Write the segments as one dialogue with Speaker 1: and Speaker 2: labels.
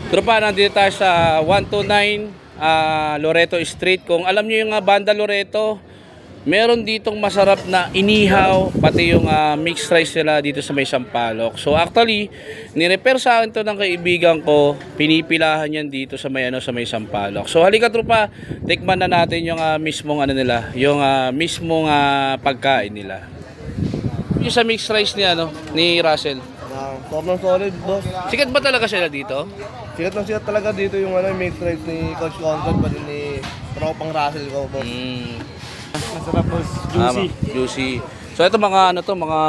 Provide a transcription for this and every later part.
Speaker 1: Tropa, nandito tayo sa 129 Loreto Street. Kung alam niyo yung Banda Loreto, meron ditong masarap na inihaw, pati yung mixed rice nila dito sa may Sampaloc. So actually, ni-repair sa akin to ng kaibigan ko, pinipilahan yan dito sa may sa may Sampaloc. So halika tropa, tikman na natin yung mismong nila, yung mismong pagkain nila. Yung sa mixed rice ni Russell.
Speaker 2: Sobrang solid, boss.
Speaker 1: Sikat ba talaga sila dito?
Speaker 2: Sikat na sikat talaga dito yung mixed rice ni Coach Conrad, pati ni Tropang Russell ko, boss. Masarap, boss. Juicy.
Speaker 1: Juicy. So ito mga mga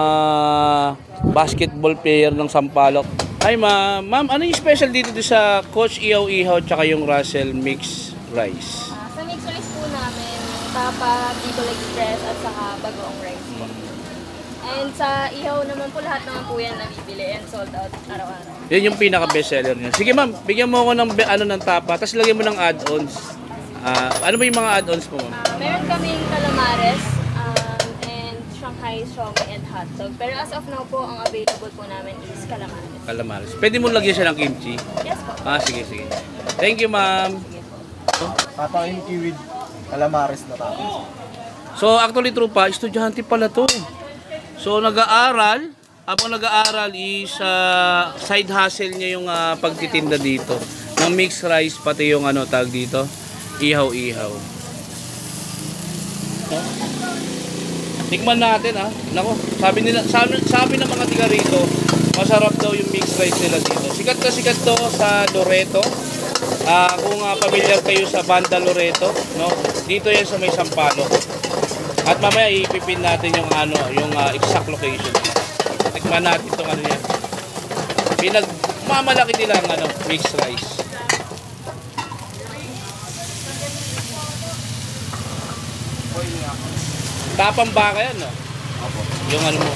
Speaker 1: basketball player ng Sampaloc. Ay ma'am, ano yung special dito sa Coach Ihaw tsaka yung Russell mixed rice?
Speaker 3: Sa mixed rice po namin, tapa, Bicol Express at saka bagoong rice po. And sa ihaw naman po, lahat naman po yan nabibili and sold out araw-araw.
Speaker 1: Yan yung pinaka best seller niya. Sige ma'am, bigyan mo ako ng ng tapa, tapos lagyan mo ng add-ons. Ano ba yung mga add-ons mo ma'am?
Speaker 3: Meron kaming calamares and Shanghai siomai and hotdog. Pero as of now po, ang available po namin is calamares.
Speaker 1: Calamares. Pwede mo lagyan siya ng kimchi?
Speaker 3: Yes po.
Speaker 1: Sige. Thank you ma'am.
Speaker 2: Tapa kimchi with calamares na tapos.
Speaker 1: So actually tropa, estudyante pala to. So nag-aaral, habang nag-aaral is side hustle niya yung pagtitinda dito ng mixed rice, pati yung tag dito, ihaw-ihaw. Tikman natin Nako, sabi ng mga tiga rito, masarap daw yung mixed rice nila dito. Sikat na sikat to sa Loreto. Kung familiar kayo sa Banda Loreto, no? Dito yan sa may Sampaloc. At mamaya ipipin natin yung yung exact location. Tikman natin itong yan. Pinagmamalaki nila ang mixed rice. Tapang baka yan, no? Yung mo.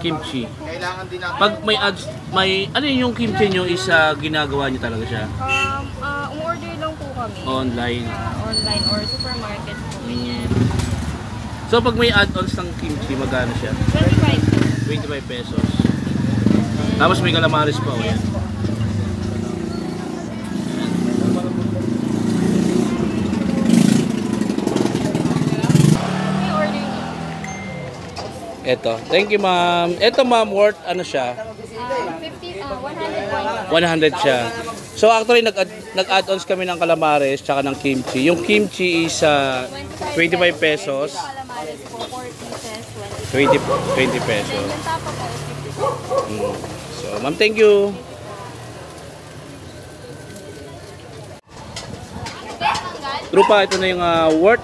Speaker 1: Kimchi.
Speaker 2: Kailangan din natin.
Speaker 1: Pag ano yung kimchi nyo is ginagawa nyo talaga siya?
Speaker 3: Umorder lang po kami.
Speaker 1: Online.
Speaker 3: Online or supermarket po.
Speaker 1: So pag may add-ons ng kimchi, magkano siya?
Speaker 3: 25
Speaker 1: pesos. Tapos may calamares pa.
Speaker 3: Yes po.
Speaker 1: Eto. Thank you, ma'am. Eto, ma'am, worth siya? 100 siya. So actually nag-add-ons kami ng calamares tsaka ng kimchi. Yung kimchi is 25 pesos. 20 pesos. So, ma'am, thank you. Trupa, ito na yung worth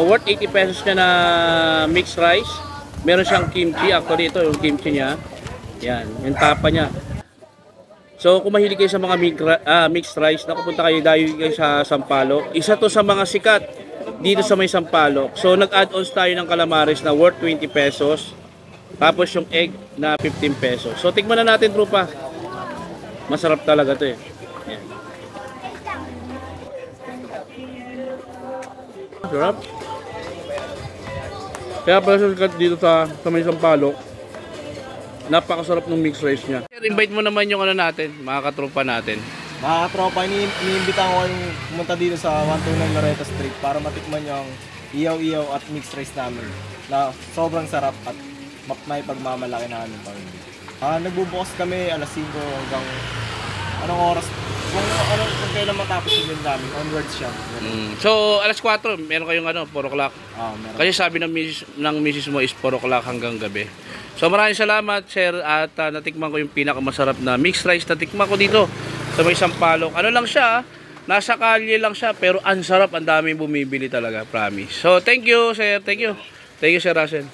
Speaker 1: worth 80 pesos niya na mixed rice. Meron siyang kimchi. Actually, ito yung kimchi niya. Yan, yung tapa niya. So, kung mahilig kayo sa mga mixed rice, nakupunta kayo sa Sampaloc. Isa to sa mga sikat dito sa may Sampaloc. So, nag-add-ons tayo ng calamares na worth 20 pesos. Tapos yung egg na 15 pesos. So, tikman na natin, trupa. Masarap talaga to eh. Yan. Sarap. Kaya pala sikat dito sa may Sampaloc. Napakasarap ng mixed rice niya. Invite mo naman yung natin, mga katropa natin.
Speaker 2: Mga katropa, iniimbita ko kayong pumunta dito sa 129 Loreto Street para matikman yung ihaw-ihaw at mixed rice namin na sobrang sarap at may pagmamalaki namin pa rin. Nagbubukas kami alas 5 hanggang anong oras? Kung kailan matapos yung namin, onwards siya.
Speaker 1: So, alas 4, meron kayong 4 o'clock.
Speaker 2: Meron.
Speaker 1: Kasi sabi ng misis mo is 4 o'clock hanggang gabi. So, maraming salamat, sir. At natikman ko yung pinakamasarap na mixed rice. Natikman ko dito sa may Sampaloc. Ano lang siya, nasa kalye lang siya, pero ang sarap, ang daming bumibili talaga, promise. So, thank you, sir. Thank you. Thank you, Sir Russell.